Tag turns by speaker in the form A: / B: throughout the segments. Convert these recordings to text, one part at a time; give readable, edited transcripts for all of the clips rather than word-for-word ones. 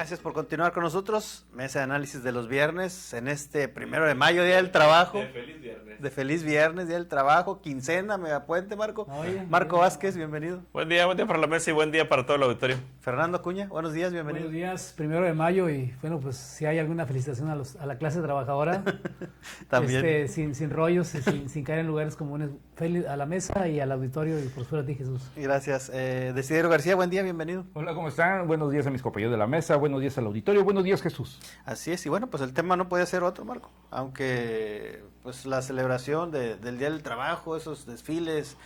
A: Gracias por continuar con nosotros. Mesa de análisis de los viernes en este 1 de mayo, Día del Trabajo.
B: De feliz viernes.
A: De feliz viernes, Día del Trabajo, quincena, megapuente, Marco.
C: Oye,
A: Marco Vázquez, bienvenido.
B: Buen día para la mesa y buen día para todo el auditorio.
A: Fernando Acuña, buenos días, bienvenido.
C: buenos días, 1 de mayo y bueno, pues si hay alguna felicitación a la clase trabajadora.
A: También.
C: Sin rollos, sin caer en lugares comunes. Feliz a la mesa y al auditorio y por suerte a ti, Jesús.
A: Gracias. Desiderio García, buen día, bienvenido.
D: Hola, ¿cómo están? Buenos días a mis compañeros de la mesa, buenos días al auditorio, buenos días, Jesús.
A: Así es, y bueno, pues el tema no podía ser otro, Marco, aunque pues la celebración del Día del Trabajo, esos desfiles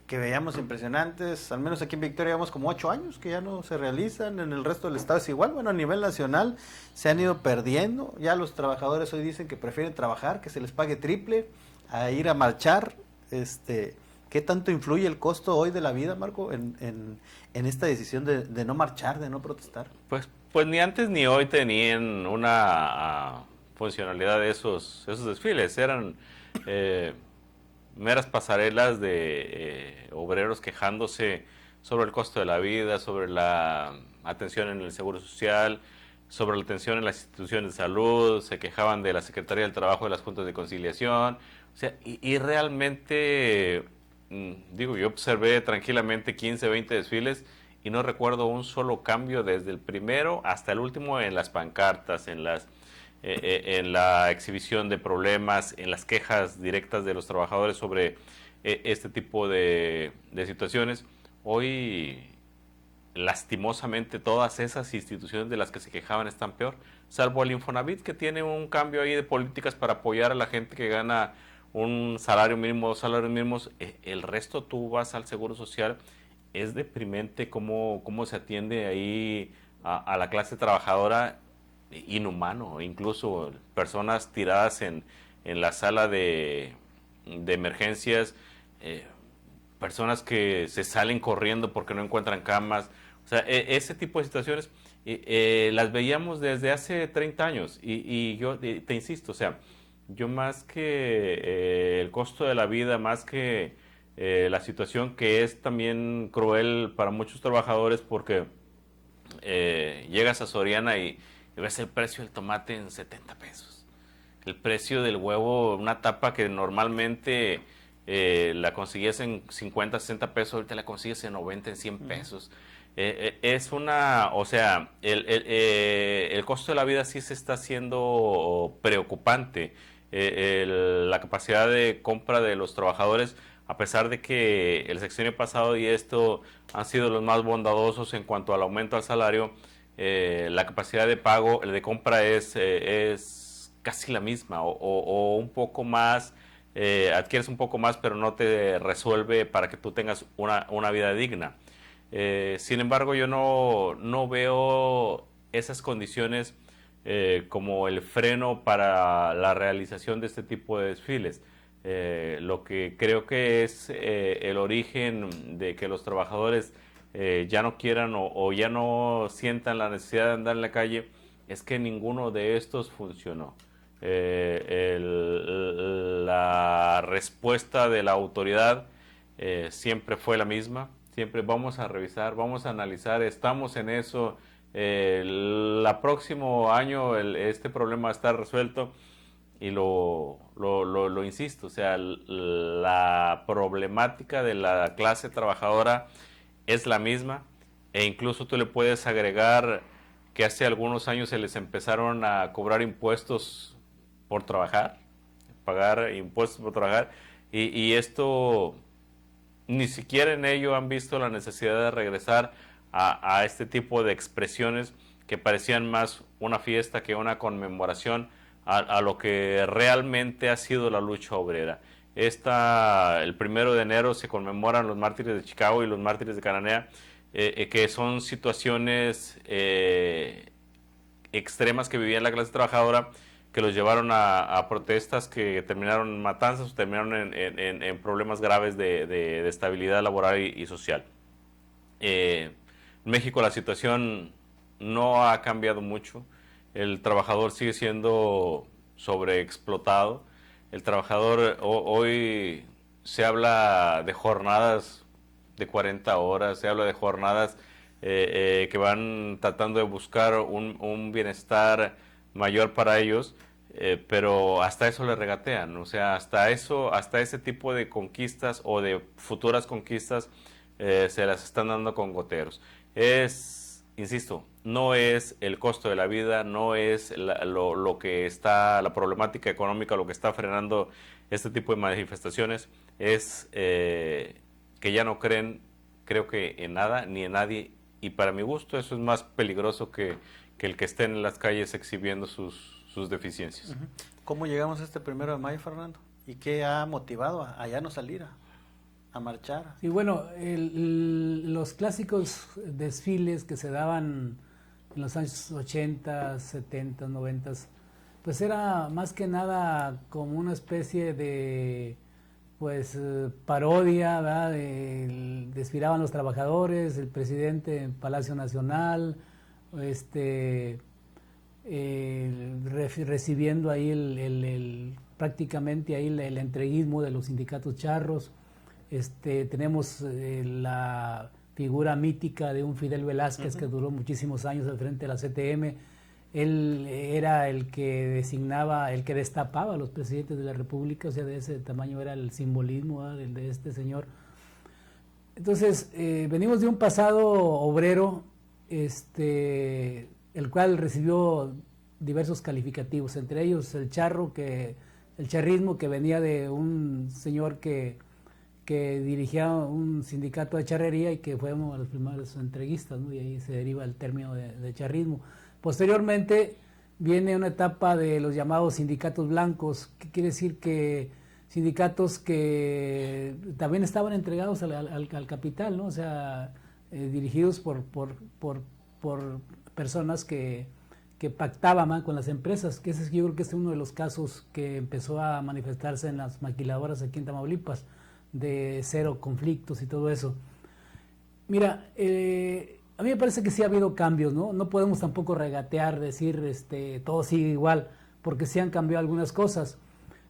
A: que veíamos impresionantes, al menos aquí en Victoria llevamos como 8 años que ya no se realizan, en el resto del estado es igual, bueno, a nivel nacional se han ido perdiendo, ya los trabajadores hoy dicen que prefieren trabajar, que se les pague triple, a ir a marchar. ¿Qué tanto influye el costo hoy de la vida, Marco, en esta decisión de no marchar, de no protestar?
B: Pues ni antes ni hoy tenían una funcionalidad de esos desfiles. Eran meras pasarelas de obreros quejándose sobre el costo de la vida, sobre la atención en el Seguro Social, sobre la atención en las instituciones de salud, se quejaban de la Secretaría del Trabajo, de las juntas de conciliación. O sea, y realmente, yo observé tranquilamente 15, 20 desfiles y no recuerdo un solo cambio desde el primero hasta el último en las pancartas, en la exhibición de problemas, en las quejas directas de los trabajadores sobre este tipo de situaciones. Hoy, lastimosamente, todas esas instituciones de las que se quejaban están peor, salvo el Infonavit, que tiene un cambio ahí de políticas para apoyar a la gente que gana un salario mínimo, 2 salarios mínimos. El resto, tú vas al Seguro Social, es deprimente cómo se atiende ahí a la clase trabajadora, inhumano, incluso personas tiradas en la sala de emergencias, personas que se salen corriendo porque no encuentran camas. O sea, ese tipo de situaciones las veíamos desde hace 30 años y yo te insisto, o sea, yo más que el costo de la vida, más que la situación que es también cruel para muchos trabajadores, porque llegas a Soriana y ves el precio del tomate en 70 pesos. El precio del huevo, una tapa que normalmente la consigues en 50, 60 pesos, ahorita la consigues en 90, en 100 pesos. Es o sea, el costo de la vida sí se está haciendo preocupante. La capacidad de compra de los trabajadores, a pesar de que el sexenio pasado y esto han sido los más bondadosos en cuanto al aumento al salario, la capacidad de pago, de compra es casi la misma o un poco más, adquieres un poco más, pero no te resuelve para que tú tengas una vida digna. Sin embargo, yo no veo esas condiciones como el freno para la realización de este tipo de desfiles. Lo que creo que es el origen de que los trabajadores ya no quieran o ya no sientan la necesidad de andar en la calle es que ninguno de estos funcionó. La respuesta de la autoridad siempre fue la misma. Siempre vamos a revisar, vamos a analizar, estamos en eso. El próximo año este problema está resuelto y lo insisto, o sea, la problemática de la clase trabajadora es la misma, e incluso tú le puedes agregar que hace algunos años se les empezaron a cobrar impuestos por trabajar, pagar impuestos por trabajar, y esto ni siquiera en ello han visto la necesidad de regresar a este tipo de expresiones que parecían más una fiesta que una conmemoración a lo que realmente ha sido la lucha obrera. El 1 de enero se conmemoran los mártires de Chicago y los mártires de Cananea, que son situaciones extremas que vivía la clase trabajadora, que los llevaron a protestas que terminaron en matanzas o terminaron en problemas graves de estabilidad laboral y social. En México la situación no ha cambiado mucho. El trabajador sigue siendo sobreexplotado. El trabajador, hoy se habla de jornadas de 40 horas, se habla de jornadas que van tratando de buscar un bienestar mayor para ellos, pero hasta eso le regatean, o sea, hasta ese tipo de conquistas o de futuras conquistas se las están dando con goteros. Insisto, no es el costo de la vida, no es lo que está, la problemática económica, lo que está frenando este tipo de manifestaciones, es que ya no creo que en nada ni en nadie, y para mi gusto eso es más peligroso que el que estén en las calles exhibiendo sus deficiencias.
A: ¿Cómo llegamos a este 1 de mayo, Fernando? ¿Y qué ha motivado a ya no salir a marchar?
C: Sí, bueno, los clásicos desfiles que se daban en los años 80, 70, 90, pues era más que nada como una especie de parodia, ¿verdad? Desfilaban los trabajadores, el presidente en Palacio Nacional, recibiendo ahí prácticamente ahí el entreguismo de los sindicatos charros. Tenemos la figura mítica de un Fidel Velázquez que duró muchísimos años al frente de la CTM. Él era el que designaba, el que destapaba a los presidentes de la República, o sea, de ese tamaño era el simbolismo de este señor. Entonces, venimos de un pasado obrero, el cual recibió diversos calificativos, entre ellos el charrismo, que venía de un señor que dirigía un sindicato de charrería y que fue uno de los primeros entreguistas, ¿no? Y ahí se deriva el término de charrismo. Posteriormente viene una etapa de los llamados sindicatos blancos, que quiere decir que sindicatos que también estaban entregados al capital, ¿no? O sea, dirigidos por personas que pactaban con las empresas, que yo creo que es uno de los casos que empezó a manifestarse en las maquiladoras aquí en Tamaulipas, de cero conflictos y todo eso. Mira, a mí me parece que sí ha habido cambios, ¿no? No podemos tampoco regatear, decir todo sigue igual, porque sí han cambiado algunas cosas.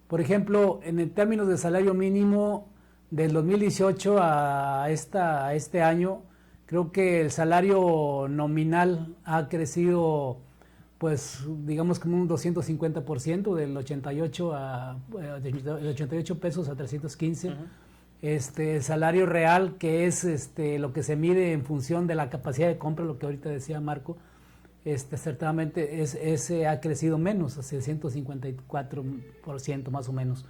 C: Por ejemplo, en términos de salario mínimo, del 2018 a este año, creo que el salario nominal ha crecido, pues, digamos como un 250%, del 88 pesos a 315. Uh-huh. El salario real, que es lo que se mide en función de la capacidad de compra, lo que ahorita decía Marco, ciertamente ese ha crecido menos, hacia el 154% más o menos.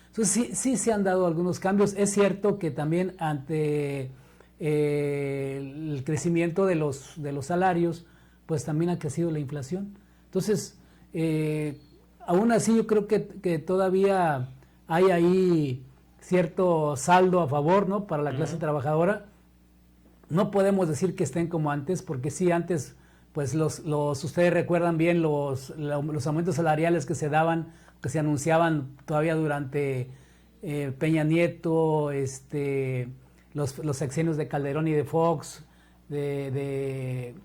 C: Entonces sí se han dado algunos cambios. Es cierto que también ante el crecimiento de los salarios, pues también ha crecido la inflación. Entonces, aún así yo creo que todavía hay ahí cierto saldo a favor, ¿no?, para la clase trabajadora. No podemos decir que estén como antes, porque sí, antes, pues ustedes recuerdan bien los aumentos salariales que se daban, que se anunciaban todavía durante Peña Nieto, los sexenios de Calderón y de Fox, de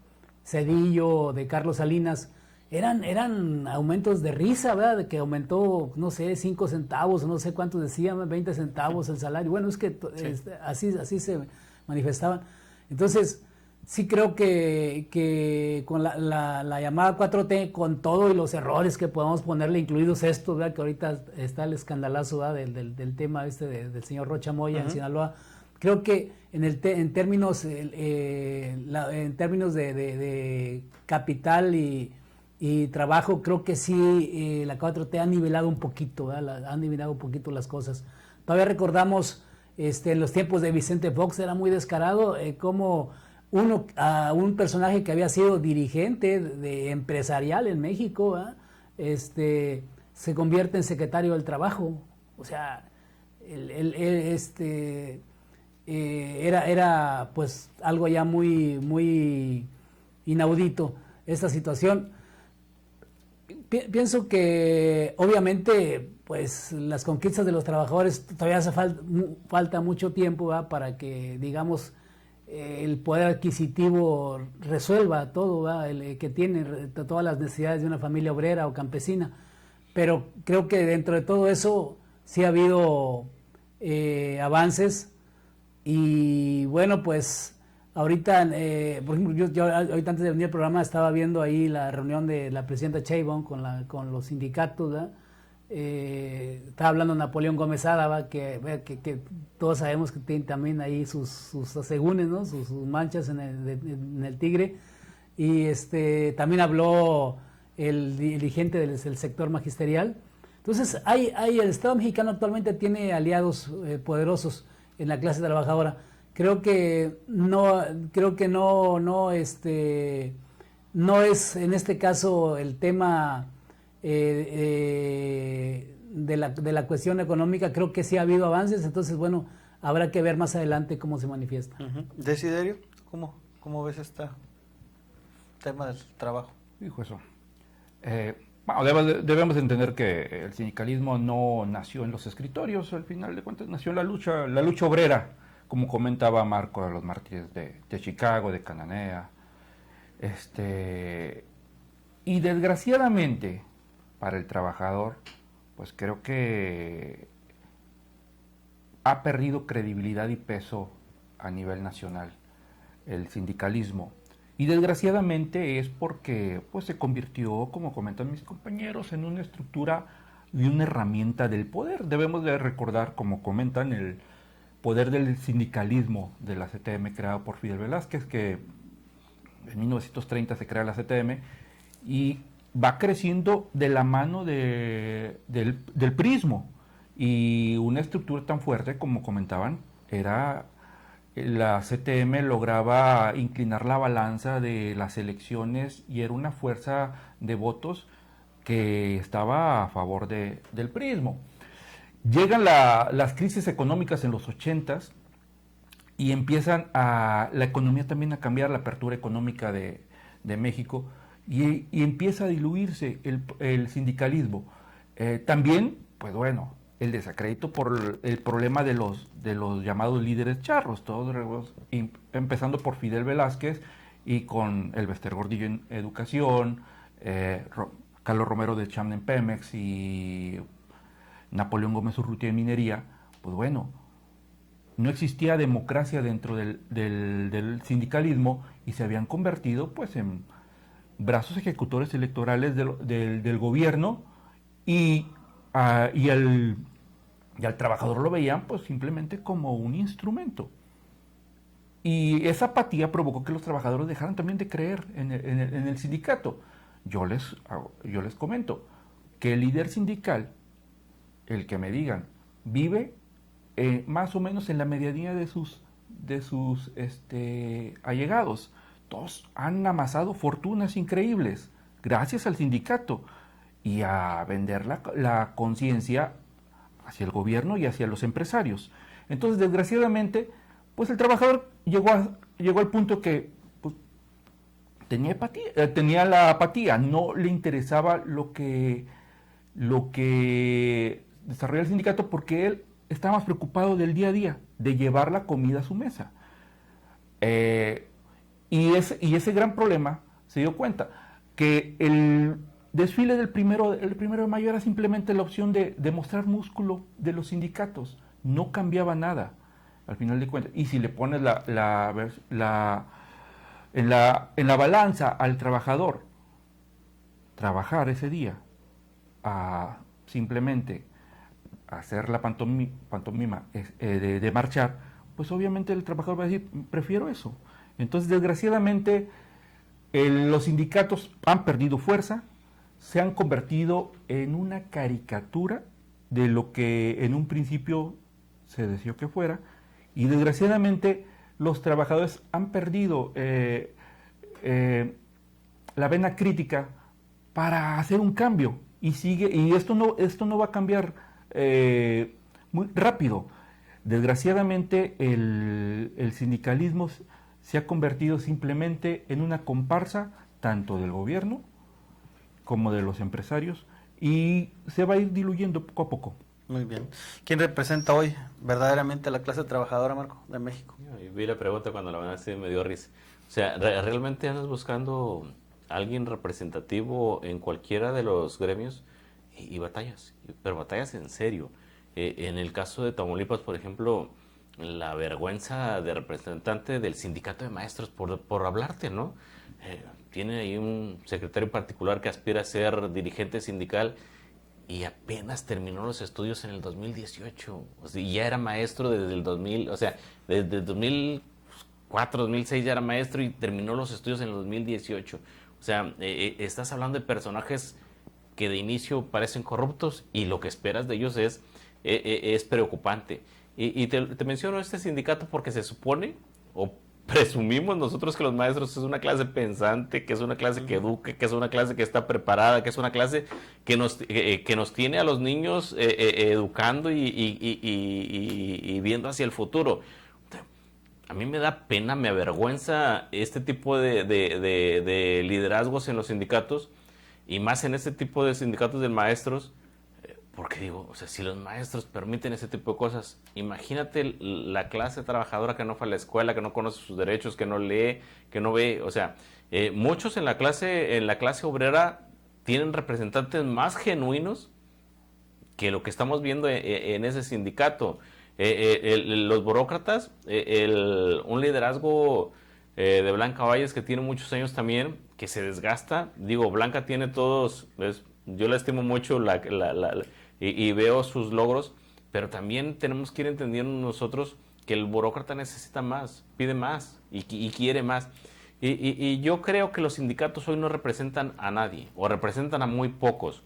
C: Zedillo, de Carlos Salinas. Eran aumentos de risa, ¿verdad? De que aumentó, no sé, 5 centavos, no sé cuántos decían, 20 centavos el salario. Bueno, es que así se manifestaban. Entonces, sí creo que con la llamada 4T, con todo y los errores que podamos ponerle, incluidos estos, ¿verdad?, que ahorita está el escandalazo, ¿verdad?, del tema del señor Rocha Moya en Sinaloa. Creo que en términos de capital y trabajo, creo que sí, la 4T ha nivelado un poquito, ¿verdad? Han nivelado un poquito las cosas. Todavía recordamos en los tiempos de Vicente Fox, era muy descarado como un personaje que había sido dirigente empresarial en México, ¿verdad?, se convierte en secretario del Trabajo. O sea, era pues algo ya muy, muy inaudito esta situación. Pienso que obviamente pues las conquistas de los trabajadores todavía hace falta mucho tiempo, ¿verdad?, para que, digamos, el poder adquisitivo resuelva todo, ¿verdad?, que tiene todas las necesidades de una familia obrera o campesina. Pero creo que dentro de todo eso sí ha habido avances, y bueno, pues Ahorita, por ejemplo, yo ahorita antes de venir al programa estaba viendo ahí la reunión de la presidenta Sheinbaum con los sindicatos, ¿verdad? Estaba hablando Napoleón Gómez Ádava, que todos sabemos que tiene también ahí sus asegúnes, ¿no? Sus manchas en el tigre. Y también habló el dirigente del sector magisterial. Entonces, el Estado mexicano actualmente tiene aliados poderosos en la clase trabajadora. Creo que no es en este caso el tema de la cuestión económica. Creo que sí ha habido avances, entonces bueno, habrá que ver más adelante cómo se manifiesta.
A: Desiderio, ¿cómo ves este tema del trabajo?
D: Dijo eso. Bueno, debemos entender que el sindicalismo no nació en los escritorios, al final de cuentas nació en la lucha obrera, como comentaba Marco, de los mártires de Chicago, de Cananea. Y desgraciadamente para el trabajador, pues creo que ha perdido credibilidad y peso a nivel nacional el sindicalismo. Y desgraciadamente es porque pues, se convirtió, como comentan mis compañeros, en una estructura y una herramienta del poder. Debemos de recordar, como comentan, el poder del sindicalismo de la CTM creado por Fidel Velázquez, que en 1930 se crea la CTM y va creciendo de la mano del prismo. Y una estructura tan fuerte, como comentaban, era... La CTM lograba inclinar la balanza de las elecciones y era una fuerza de votos que estaba a favor del prismo. Llegan las crisis económicas en los 80s y empiezan la economía también a cambiar, la apertura económica de México y empieza a diluirse el sindicalismo. También, pues bueno, el desacrédito por el problema de los llamados líderes charros, todos empezando por Fidel Velázquez y con el Bester Gordillo en educación, Carlos Romero de Cham en Pemex y Napoleón Gómez Urrutia en minería. Pues bueno, no existía democracia dentro del sindicalismo y se habían convertido pues en brazos ejecutores electorales del gobierno y al trabajador lo veían pues simplemente como un instrumento. Y esa apatía provocó que los trabajadores dejaran también de creer en el sindicato. Yo les comento que el líder sindical, el que me digan, vive más o menos en la medianía de sus allegados. Todos han amasado fortunas increíbles gracias al sindicato y a vender la conciencia hacia el gobierno y hacia los empresarios. Entonces, desgraciadamente, pues el trabajador llegó al punto que pues, tenía la apatía, no le interesaba lo que desarrollaba el sindicato porque él estaba más preocupado del día a día, de llevar la comida a su mesa. Y ese gran problema se dio cuenta que el desfile del primero de mayo era simplemente la opción de mostrar músculo de los sindicatos. No cambiaba nada, al final de cuentas. Y si le pones en la balanza al trabajador, trabajar ese día, a simplemente hacer la pantomima de marchar, pues obviamente el trabajador va a decir, prefiero eso. Entonces, desgraciadamente, los sindicatos han perdido fuerza, se han convertido en una caricatura de lo que en un principio se deseó que fuera, y desgraciadamente los trabajadores han perdido la vena crítica para hacer un cambio, y esto no va a cambiar muy rápido. Desgraciadamente el sindicalismo se ha convertido simplemente en una comparsa tanto del gobierno como de los empresarios y se va a ir diluyendo poco a poco.
A: Muy bien. ¿Quién representa hoy verdaderamente a la clase trabajadora, Marco, de México?
B: Vi la pregunta cuando la van a hacer, me dio risa. O sea, ¿realmente andas buscando alguien representativo en cualquiera de los gremios? Y batallas, pero batallas en serio. En el caso de Tamaulipas, por ejemplo, la vergüenza de representante del sindicato de maestros por hablarte, ¿no? Tiene ahí un secretario particular que aspira a ser dirigente sindical y apenas terminó los estudios en el 2018. O sea, y ya era maestro desde el 2000, o sea, desde el 2004, 2006 ya era maestro y terminó los estudios en el 2018. O sea, estás hablando de personajes que de inicio parecen corruptos y lo que esperas de ellos es preocupante. Y te menciono este sindicato porque se supone, o presumimos nosotros, que los maestros es una clase pensante, que es una clase que educa, que es una clase que está preparada, que es una clase que nos tiene a los niños educando y viendo hacia el futuro. A mí me da pena, me avergüenza este tipo de liderazgos en los sindicatos, y más en este tipo de sindicatos de maestros, porque digo, o sea, si los maestros permiten ese tipo de cosas, imagínate la clase trabajadora que no fue a la escuela, que no conoce sus derechos, que no lee, que no ve. O sea, muchos en la clase obrera tienen representantes más genuinos que lo que estamos viendo en ese sindicato. Los burócratas, un liderazgo de Blanca Valles, que tiene muchos años también, que se desgasta. Digo, Blanca tiene todos, yo la estimo mucho y veo sus logros, pero también tenemos que ir entendiendo nosotros que el burócrata necesita más, pide más y quiere más. Y yo creo que los sindicatos hoy no representan a nadie, o representan a muy pocos.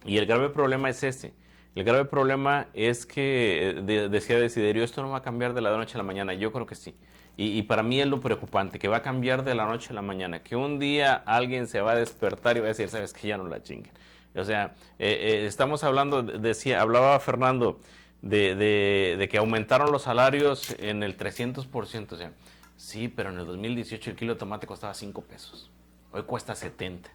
B: Y el grave problema es ese. El grave problema es que, decía Desiderio, esto no va a cambiar de la noche a la mañana. Yo creo que sí. Y para mí es lo preocupante, que va a cambiar de la noche a la mañana. Que un día alguien se va a despertar y va a decir, sabes que ya no la chinguen. O sea, estamos hablando, hablaba Fernando, de que aumentaron los salarios en el 300%. O sea, sí, pero en el 2018 el kilo de tomate costaba 5 pesos. Hoy cuesta 70.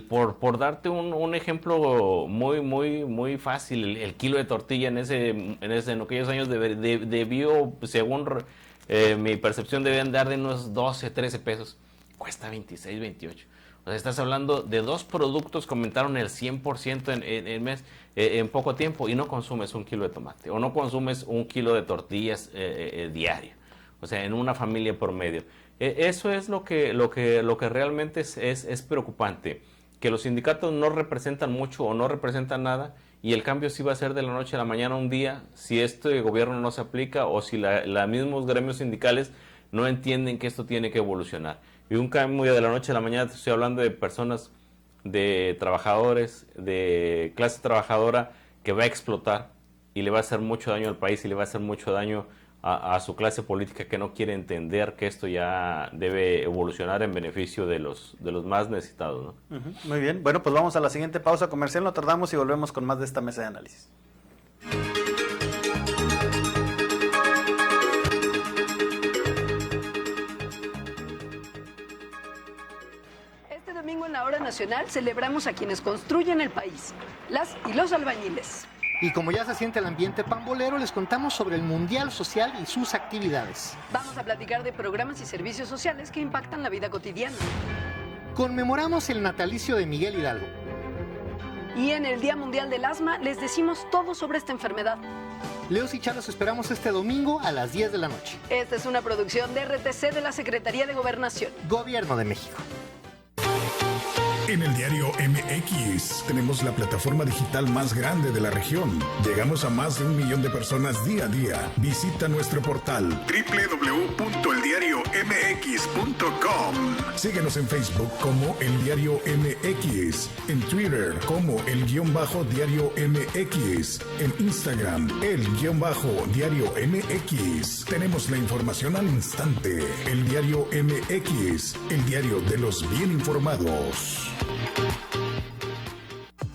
B: Por darte un ejemplo muy fácil, el kilo de tortilla en aquellos años debió, según mi percepción, debían dar de unos 12, 13 pesos. Cuesta 26, 28. O sea, estás hablando de dos productos que aumentaron el 100% en poco tiempo, y no consumes un kilo de tomate, o no consumes un kilo de tortillas diario. O sea, en una familia promedio. Eso es lo que realmente es preocupante, que los sindicatos no representan mucho o no representan nada, y el cambio sí va a ser de la noche a la mañana un día, si este gobierno no se aplica, o si los mismos gremios sindicales no entienden que esto tiene que evolucionar. Y un cambio de la noche a la mañana, te estoy hablando de personas, de trabajadores, de clase trabajadora, que va a explotar y le va a hacer mucho daño al país, y le va a hacer mucho daño a su clase política, que no quiere entender que esto ya debe evolucionar en beneficio de los más necesitados, ¿no?
A: Muy bien, bueno, pues vamos a la siguiente pausa comercial, no tardamos, y volvemos con más de esta mesa de análisis.
E: Este domingo en la Hora Nacional celebramos a quienes construyen el país, las y los albañiles.
F: Y como ya se siente el ambiente pambolero, les contamos sobre el Mundial Social y sus actividades.
E: Vamos a platicar de programas y servicios sociales que impactan la vida cotidiana.
F: Conmemoramos el natalicio de Miguel Hidalgo.
E: Y en el Día Mundial del Asma les decimos todo sobre esta enfermedad.
F: Leos y Chá los esperamos este domingo a las 10 de la noche.
E: Esta es una producción de RTC de la Secretaría de Gobernación.
F: Gobierno de México.
G: En el diario MX tenemos la plataforma digital más grande de la región. Llegamos a más de 1 millón de personas día a día. Visita nuestro portal www.eldiariomx.com. Síguenos en Facebook como El Diario MX, en Twitter como El_Diario MX, en Instagram El_Diario MX. Tenemos la información al instante. El Diario MX, el diario de los bien informados.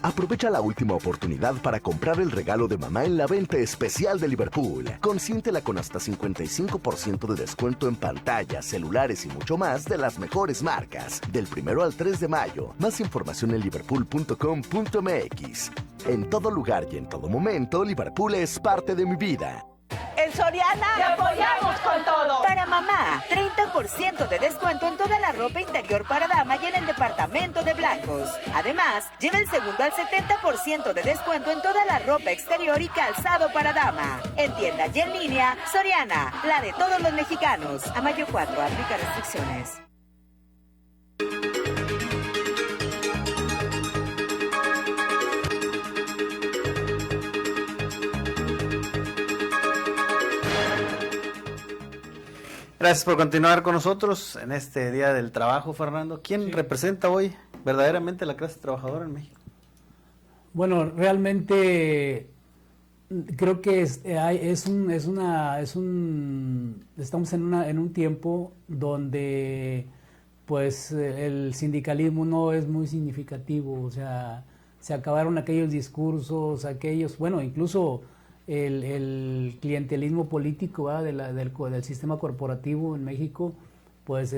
H: Aprovecha la última oportunidad para comprar el regalo de mamá en la venta especial de Liverpool. Consiéntela con hasta 55% de descuento en pantallas, celulares y mucho más de las mejores marcas. Del 1 al 3 de mayo. Más información en liverpool.com.mx. En todo lugar y en todo momento, Liverpool es parte de mi vida.
I: En Soriana te apoyamos con todo.
J: Para mamá, 30
I: 50% de descuento en toda la ropa interior para dama y en el departamento de blancos. Además, lleva el segundo al 70% de descuento en toda la ropa exterior y calzado para dama. En tienda y en línea, Soriana, la de todos los mexicanos. A mayo 4, aplica restricciones.
A: Gracias por continuar con nosotros en este Día del Trabajo, Fernando. ¿Quién representa hoy verdaderamente la clase trabajadora en México?
C: Bueno, realmente creo que estamos en un tiempo donde pues el sindicalismo no es muy significativo, o sea, se acabaron aquellos discursos, bueno, incluso el clientelismo político del sistema corporativo en México, pues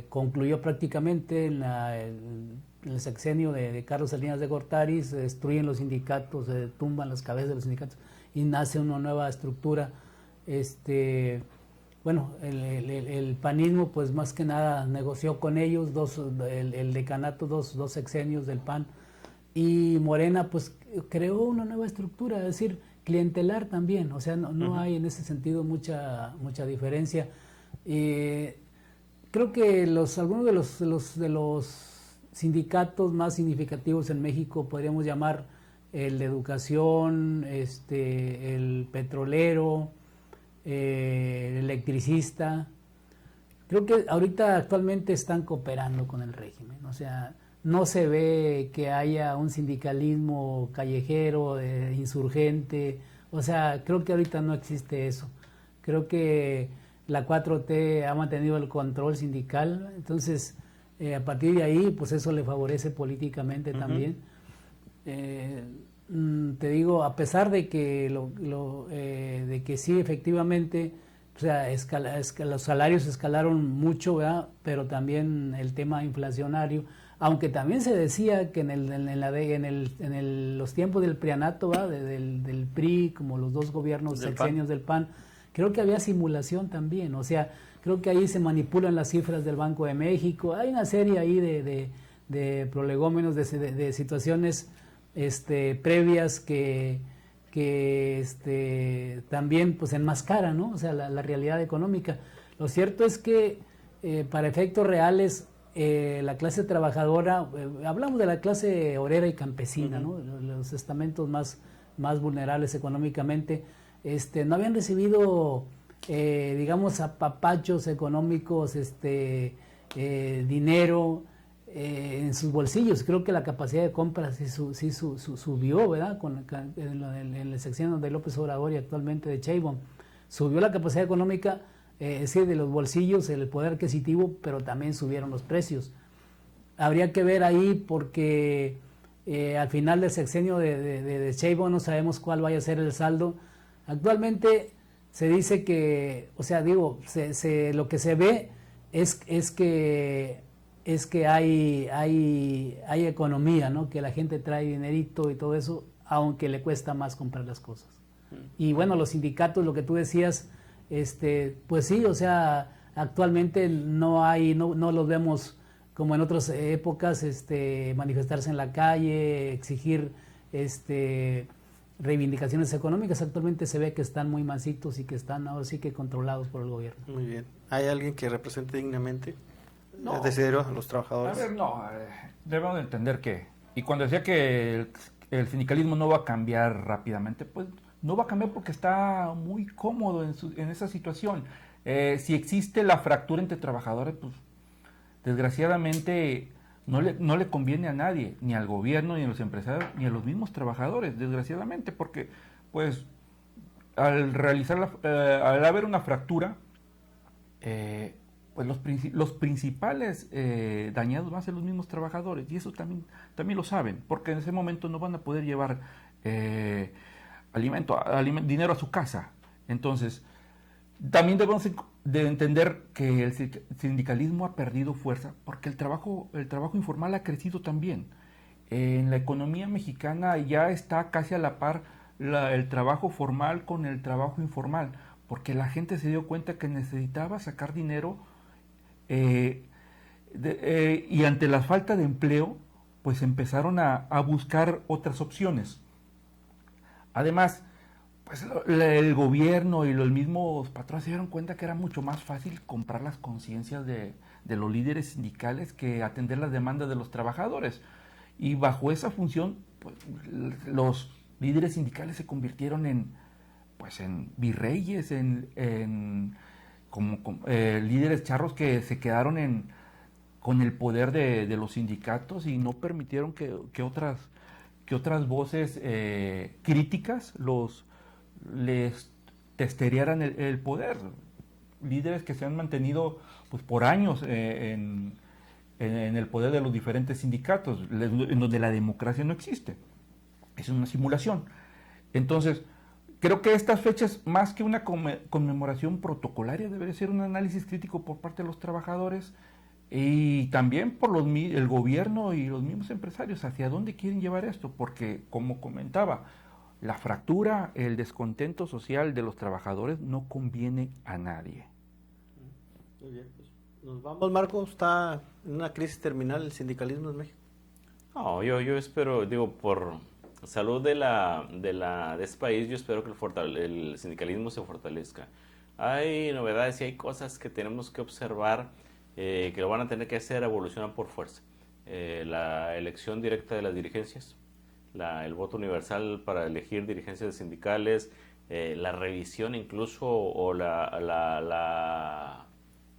C: concluyó prácticamente en el sexenio de Carlos Salinas de Gortari. Se destruyen los sindicatos, se tumban las cabezas de los sindicatos y nace una nueva estructura. Bueno, el panismo pues más que nada negoció con ellos, el decanato, dos sexenios del PAN, y Morena pues creó una nueva estructura, es decir, clientelar también, o sea, no hay en ese sentido mucha diferencia. Creo que algunos de los sindicatos más significativos en México podríamos llamar el de educación, el petrolero, el electricista. Creo que ahorita actualmente están cooperando con el régimen, o sea, no se ve que haya un sindicalismo callejero, insurgente, o sea, creo que ahorita no existe eso. Creo que la 4T ha mantenido el control sindical, entonces a partir de ahí, pues eso le favorece políticamente también. Te digo, a pesar de que de que sí, efectivamente, o sea, los salarios escalaron mucho, ¿verdad? Pero también el tema inflacionario, aunque también se decía que en los tiempos del prianato, del PRI, como los dos gobiernos sexenios del PAN, creo que había simulación también, o sea, creo que ahí se manipulan las cifras del Banco de México, hay una serie ahí de prolegómenos, de situaciones previas que también pues enmascaran, ¿no? O sea, la realidad económica. Lo cierto es que para efectos reales la clase trabajadora, hablamos de la clase obrera y campesina, ¿no? Los estamentos más vulnerables económicamente, no habían recibido digamos apapachos económicos, dinero en sus bolsillos. Creo que la capacidad de compra sí subió, ¿verdad? En el sexenio de López Obrador y actualmente de Sheinbaum, subió la capacidad económica, es decir, de los bolsillos, el poder adquisitivo, pero también subieron los precios. Habría que ver ahí porque al final del sexenio de Sheinbaum no sabemos cuál vaya a ser el saldo. Actualmente se dice que, o sea, digo, lo que se ve es que hay economía, ¿no? Que la gente trae dinerito y todo eso, aunque le cuesta más comprar las cosas. Y bueno, los sindicatos, lo que tú decías, pues sí, o sea, actualmente no los vemos como en otras épocas, manifestarse en la calle, exigir reivindicaciones económicas. Actualmente se ve que están muy mansitos y que están ahora sí que controlados por el gobierno.
A: Muy bien. ¿Hay alguien que represente dignamente
D: no,
A: decidieron a los trabajadores?
D: A ver, no, debemos de entender que, y cuando decía que el sindicalismo no va a cambiar rápidamente, pues no va a cambiar porque está muy cómodo en esa situación. Si existe la fractura entre trabajadores, pues desgraciadamente no le conviene a nadie, ni al gobierno, ni a los empresarios, ni a los mismos trabajadores, desgraciadamente, porque pues al haber una fractura, pues los principales dañados van a ser los mismos trabajadores, y eso también lo saben, porque en ese momento no van a poder llevar dinero a su casa. Entonces, también debemos de entender que el sindicalismo ha perdido fuerza porque el trabajo informal ha crecido también. En la economía mexicana ya está casi a la par el trabajo formal con el trabajo informal, porque la gente se dio cuenta que necesitaba sacar dinero y ante la falta de empleo, pues empezaron a buscar otras opciones. Además, pues el gobierno y los mismos patrones se dieron cuenta que era mucho más fácil comprar las conciencias de los líderes sindicales que atender las demandas de los trabajadores. Y bajo esa función, pues, los líderes sindicales se convirtieron en virreyes, como líderes charros que se quedaron con el poder de los sindicatos y no permitieron que otras voces críticas les testerearan el poder. Líderes que se han mantenido pues por años en el poder de los diferentes sindicatos, en donde la democracia no existe. Es una simulación. Entonces, creo que estas fechas, más que una conmemoración protocolaria, debería ser un análisis crítico por parte de los trabajadores y también por el gobierno y los mismos empresarios, hacia dónde quieren llevar esto, porque, como comentaba, la fractura, el descontento social de los trabajadores no conviene a nadie.
A: Muy bien, pues nos vamos, Marco. ¿Está en una crisis terminal el sindicalismo en México?
B: No, yo espero, por salud de este país, yo espero que el sindicalismo se fortalezca. Hay novedades y hay cosas que tenemos que observar que lo van a tener que hacer evolucionar por fuerza. La elección directa de las dirigencias, el voto universal para elegir dirigencias sindicales, la revisión incluso o la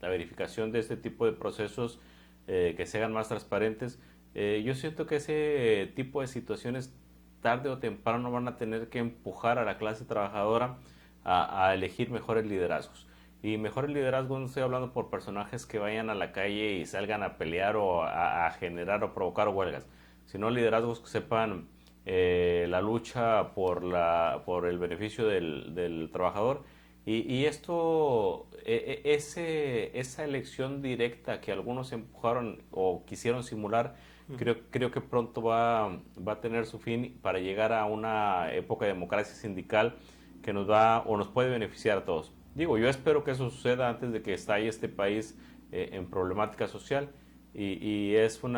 B: verificación de este tipo de procesos que se hagan más transparentes. Yo siento que ese tipo de situaciones tarde o temprano van a tener que empujar a la clase trabajadora a elegir mejores liderazgos. Y mejores liderazgos no estoy hablando por personajes que vayan a la calle y salgan a pelear o a generar o provocar huelgas, sino liderazgos que sepan la lucha por el beneficio del trabajador. Y esto, esa elección directa que algunos empujaron o quisieron simular, creo que pronto va a tener su fin para llegar a una época de democracia sindical que nos puede beneficiar a todos. Yo espero que eso suceda antes de que estalle este país en problemática social y eso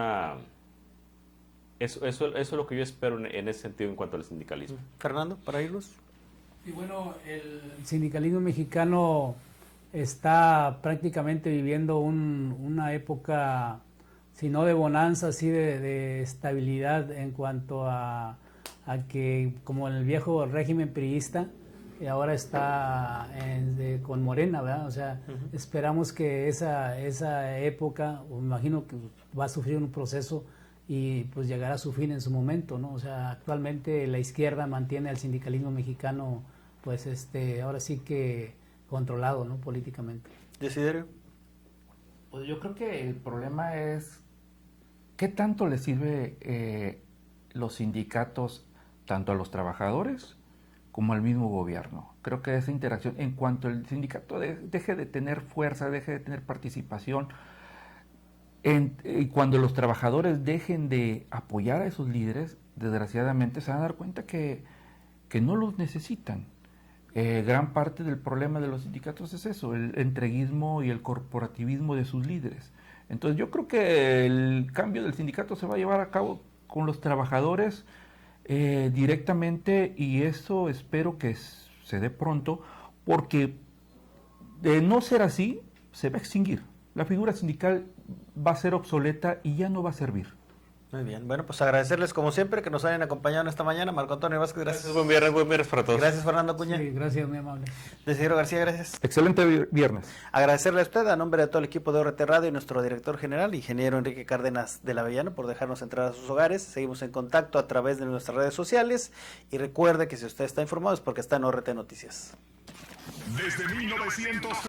B: es lo que yo espero en ese sentido en cuanto al sindicalismo.
A: Fernando, para irnos.
C: Y bueno, el sindicalismo mexicano está prácticamente viviendo una época, si no de bonanza, sí de estabilidad en cuanto a que, como en el viejo régimen priista, ahora está con Morena, ¿verdad? O sea, esperamos que esa época, me imagino que va a sufrir un proceso y pues llegará a su fin en su momento, ¿no? O sea, actualmente la izquierda mantiene al sindicalismo mexicano, pues ahora sí que controlado, ¿no? Políticamente.
A: ¿Desiderio?
D: Pues yo creo que el problema es ¿qué tanto le sirve los sindicatos tanto a los trabajadores como al mismo gobierno? Creo que esa interacción, en cuanto el sindicato deje de tener fuerza, deje de tener participación, y cuando los trabajadores dejen de apoyar a esos líderes, desgraciadamente se van a dar cuenta que no los necesitan. Gran parte del problema de los sindicatos es eso, el entreguismo y el corporativismo de sus líderes. Entonces yo creo que el cambio del sindicato se va a llevar a cabo con los trabajadores directamente, y eso espero que se dé pronto, porque de no ser así se va a extinguir. La figura sindical va a ser obsoleta y ya no va a servir.
A: Muy bien, bueno, pues agradecerles como siempre que nos hayan acompañado esta mañana. Marco Antonio Vázquez, gracias.
B: Buen viernes para todos.
A: Gracias, Fernando Acuña.
C: Sí, gracias, muy amable.
A: Desiderio García, gracias.
D: Excelente viernes.
A: Agradecerle a usted, a nombre de todo el equipo de ORT Radio y nuestro director general, ingeniero Enrique Cárdenas de la Avellano, por dejarnos entrar a sus hogares. Seguimos en contacto a través de nuestras redes sociales y recuerde que si usted está informado es porque está en ORT Noticias.
G: Desde 1900